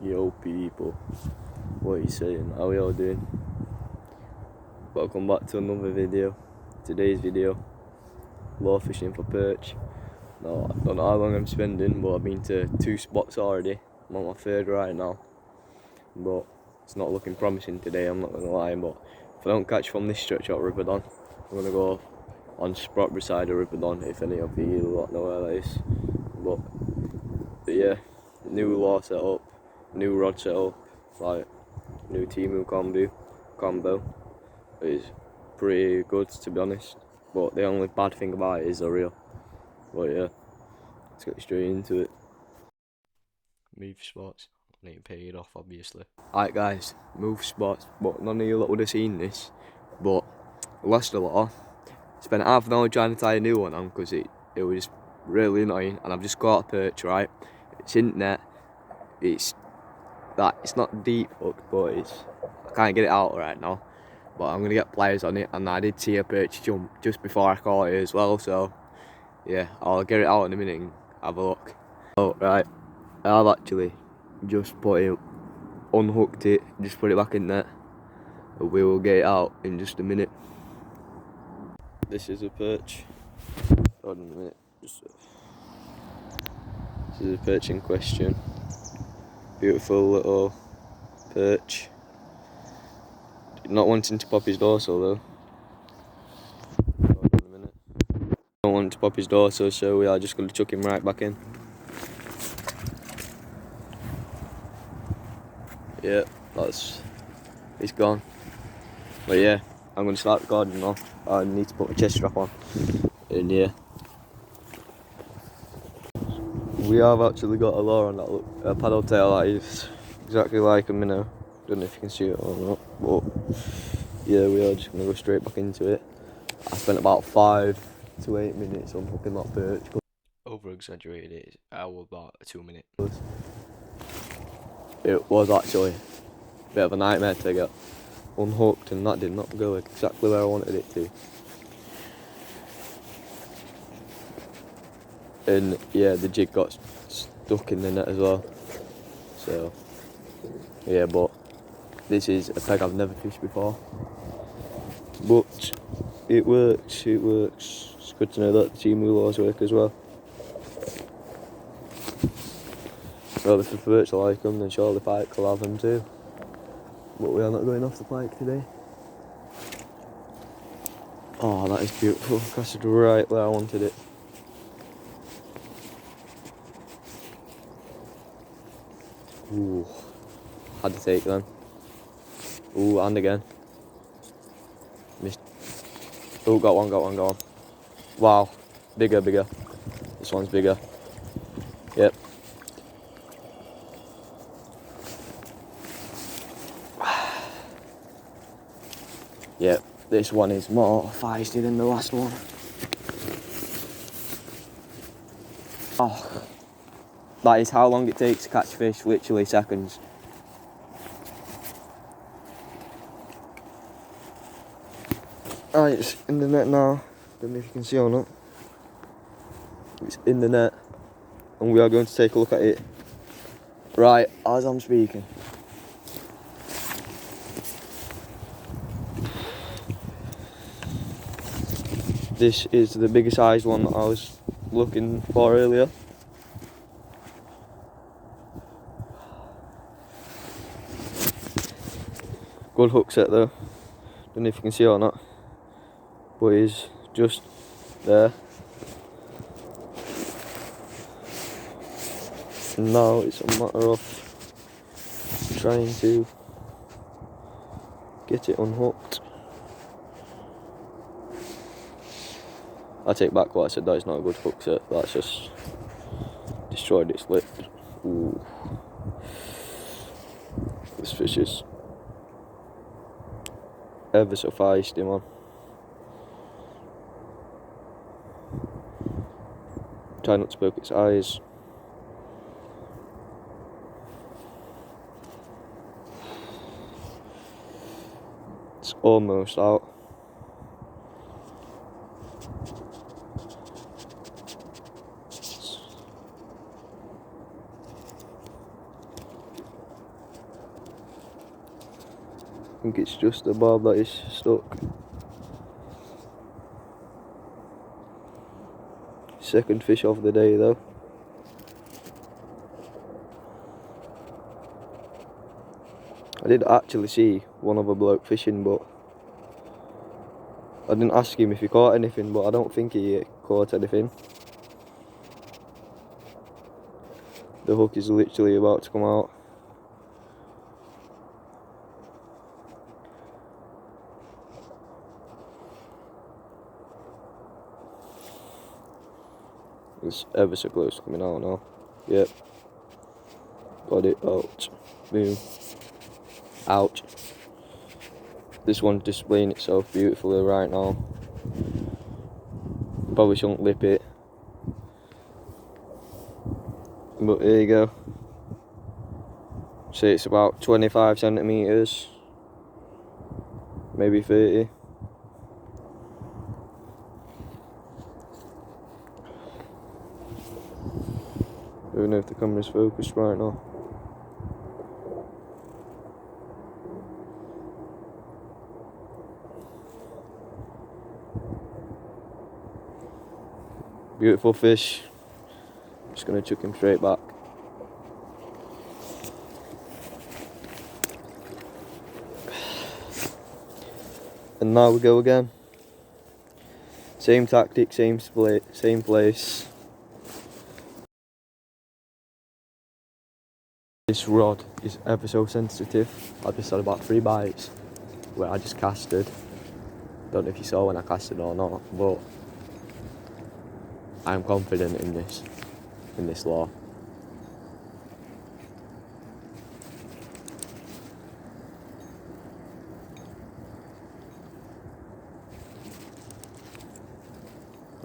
Yo people, what are you saying? How y'all doing? Welcome back to another video. Today's video, lure fishing for perch. Now, I don't know how long I'm spending, but I've been to 2 spots already. I'm on my 3rd right now, but it's not looking promising today, I'm not gonna lie. But if I don't catch from this stretch out River Don, I'm gonna go on Sprotbury side of River Don, if any of you lot know where that is. But yeah, new lure set up, new rod set up, like new Temu combo is pretty good, to be honest. But the only bad thing about it is the reel. But yeah, let's get straight into it. Move spots. I need to pay it off, obviously. Alright guys, move spots. But none of you lot would have seen this. But lost a lot. Spent half an hour trying to tie a new one on because it was really annoying. And I've just got a perch, right? It's in net. It's not deep hook, but I can't get it out right now. But I'm gonna get pliers on it, and I did see a perch jump just before I caught it as well. So yeah, I'll get it out in a minute and have a look. Oh right, I've actually just unhooked it, just put it back in there. We will get it out in just a minute. This is a perch. Hold on a minute. This is a perch in question. Beautiful little perch. Not wanting to pop his dorsal though. Hold on a minute. Don't want to pop his dorsal, so we are just going to chuck him right back in. Yeah, he's gone. But yeah, I'm going to start recording now. I need to put my chest strap on. And yeah, we have actually got a lure on that, look, a paddle tail that is exactly like a minnow. Don't know if you can see it or not, but yeah, we are just going to go straight back into it. I spent about 5 to 8 minutes unhooking that perch. Over exaggerated it, I was about 2 minutes. It was actually a bit of a nightmare to get unhooked, and that did not go exactly where I wanted it to. And yeah, the jig got stuck in the net as well. So yeah, but this is a peg I've never fished before. But it works. It's good to know that the Temu lures work as well. Well, if the perch like them, then surely the pike will have them too. But we are not going off the pike today. Oh, that is beautiful. Casted right where I wanted it. Ooh, had to take them. Ooh, and again. Missed. Oh, got one. Wow, bigger. This one's bigger. Yep. Yep, this one is more feisty than the last one. Oh, that is how long it takes to catch fish, literally seconds. Right, it's in the net now. Don't know if you can see or not. It's in the net, and we are going to take a look at it right as I'm speaking. This is the bigger sized one that I was looking for earlier. Good hook set though. Don't know if you can see or not, but he's just there. And now it's a matter of trying to get it unhooked. I take back what I said, that is not a good hook set, that's just destroyed its lip. Ooh. This fish is ever so feisty, man. Try not to poke its eyes. It's almost out. think it's just the barb that is stuck. Second fish of the day though. I did actually see one other bloke fishing, but I didn't ask him if he caught anything, but I don't think he caught anything. The hook is literally about to come out. It's ever so close to coming out now. Yep. Got it out. Boom. Ouch. This one's displaying itself beautifully right now. Probably shouldn't lip it. But there you go. Say it's about 25 centimetres. Maybe 30. I don't know if the camera's focused right now. Beautiful fish. Just gonna chuck him straight back. And now we go again. Same tactic, same split, same place. This rod is ever so sensitive. I just had about 3 bites where I just casted. Don't know if you saw when I casted or not, but I'm confident in this law.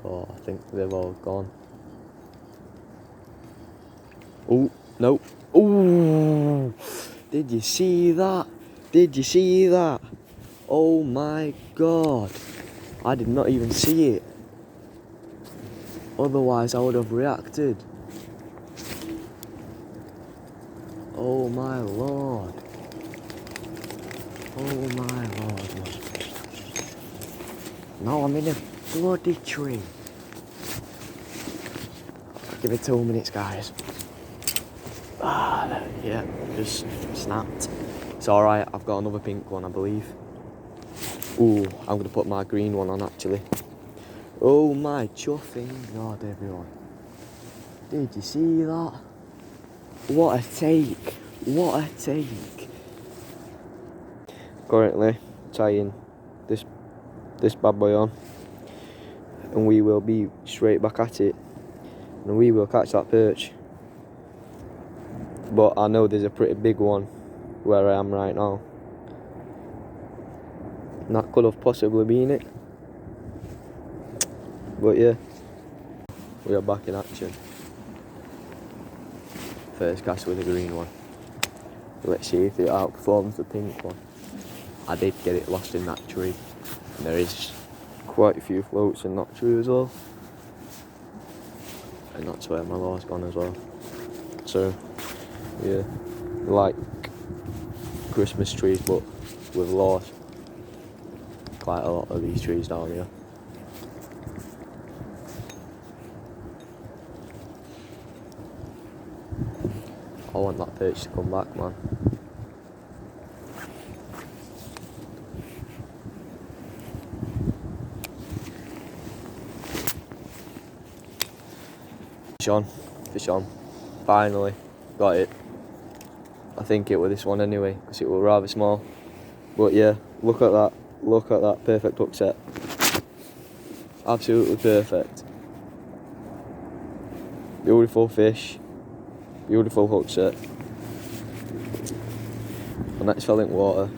Oh, I think they've all gone. Oh, no. Oh, did you see that? Did you see that? Oh my god. I did not even see it. Otherwise I would have reacted. Oh my lord. Oh my lord. Now I'm in a bloody tree. Give it 2 minutes, guys. Yeah, just snapped. It's alright, I've got another pink one, I believe. Ooh, I'm going to put my green one on actually. Oh my chuffing god, everyone. Did you see that? What a take. What a take. Currently tying this bad boy on. And we will be straight back at it. And we will catch that perch. But I know there's a pretty big one where I am right now. And that could have possibly been it. But yeah, we are back in action. First cast with a green one. Let's see if it outperforms the pink one. I did get it lost in that tree. And there is quite a few floats in that tree as well. And that's where my law's gone as well. So, yeah, like Christmas trees, but with laws. Quite a lot of these trees down here. I want that perch to come back, man. Fish on. Finally, got it. I think it was this one anyway, because it was rather small. But yeah, look at that perfect hook set. Absolutely perfect. Beautiful fish, beautiful hook set. And that's fell in water,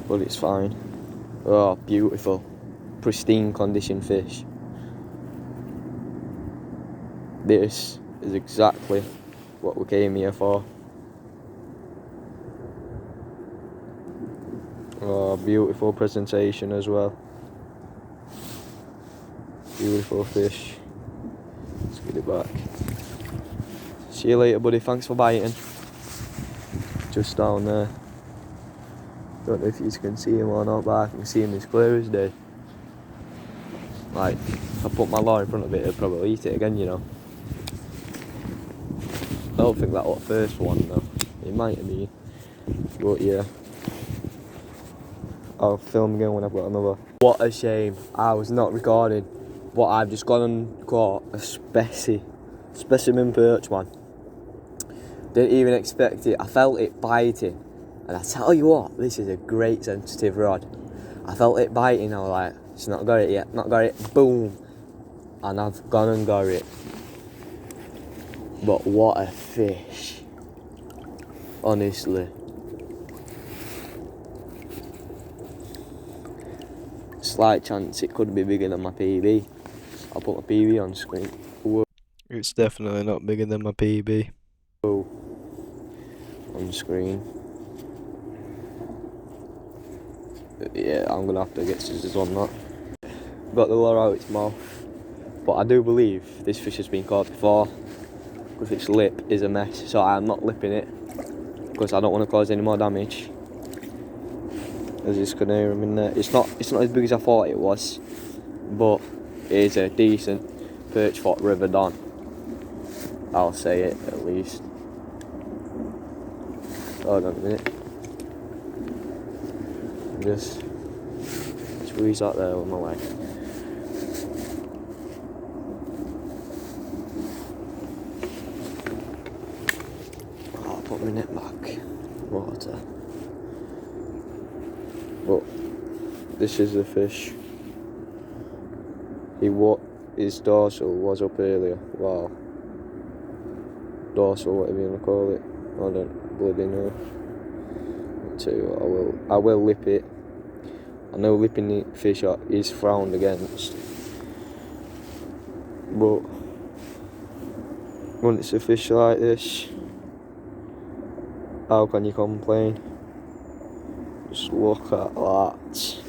but it's fine. Oh, beautiful, pristine condition fish. This is exactly what we came here for. Oh, beautiful presentation as well. Beautiful fish. Let's get it back. See you later, buddy. Thanks for biting. Just down there. Don't know if you can see him or not, but I can see him as clear as day. Like, if I put my law in front of it, it'll probably eat it again, you know. I don't think that was the first one though. It might have been. But yeah. I'll film again when I've got another. What a shame. I was not recording. But I've just gone and caught a specimen perch, man. Didn't even expect it. I felt it biting. And I tell you what, this is a great sensitive rod. I felt it biting. I was like, it's not got it yet. Not got it. Boom. And I've gone and got it. But what a fish. Honestly. Slight chance it could be bigger than my PB. I'll put my PB on screen. Whoa. It's definitely not bigger than my PB. Whoa. On screen. Yeah, I'm gonna have to get scissors on that. Got the lure out its mouth. But I do believe this fish has been caught before. Because its lip is a mess. So I'm not lipping it. Because I don't want to cause any more damage. There's this canoe in there. It's not as big as I thought it was, but it is a decent perch for River Don. I'll say it at least. Hold on a minute. Just squeeze that there with my leg. I'll put my net back. Water. But this is the fish. His dorsal was up earlier. Wow. Dorsal, whatever you want to call it. I don't bloody know. I'll tell you what, I will lip it. I know lipping the fish is frowned against. But when it's a fish like this, how can you complain? Just look at that.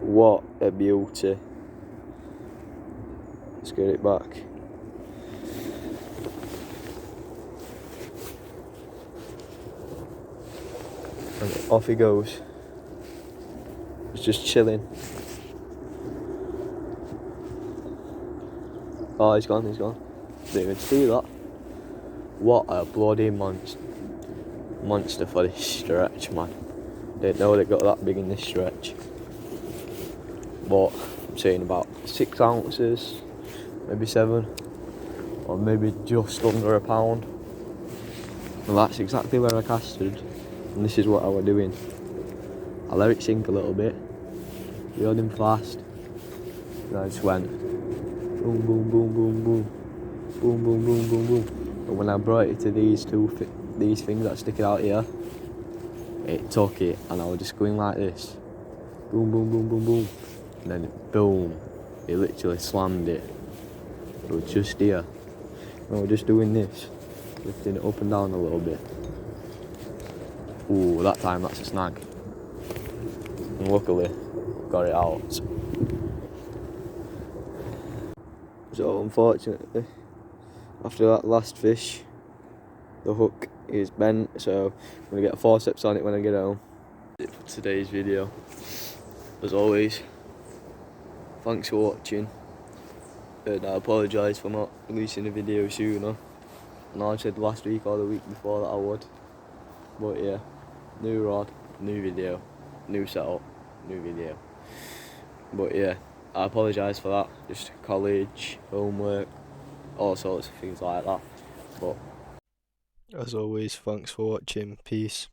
What a beauty. Let's get it back. And off he goes. He's just chilling. Oh, he's gone. Didn't even see that. What a bloody monster for this stretch, man. Didn't know they got that big in this stretch. But I'm saying about 6 ounces, maybe 7, or maybe just under a pound. And that's exactly where I casted, and this is what I was doing. I let it sink a little bit, reeled him fast, and I just went boom, boom, boom, boom, boom, boom, boom, boom, boom, boom. And when I brought it to these things that stick out here, it took it, and I was just going like this, boom, boom, boom, boom, boom, and then boom, it literally slammed it. It was just here. And we're just doing this, lifting it up and down a little bit. Ooh, that time that's a snag. And luckily, got it out. So unfortunately, after that last fish, the hook is bent, so I'm going to get forceps on it when I get home. That's it for today's video. As always, thanks for watching. And I apologise for not releasing a video sooner. I know I said last week or the week before that I would. But yeah, new rod, new video, new setup, new video. But yeah, I apologise for that. Just college, homework, all sorts of things like that. But As always, thanks for watching. Peace.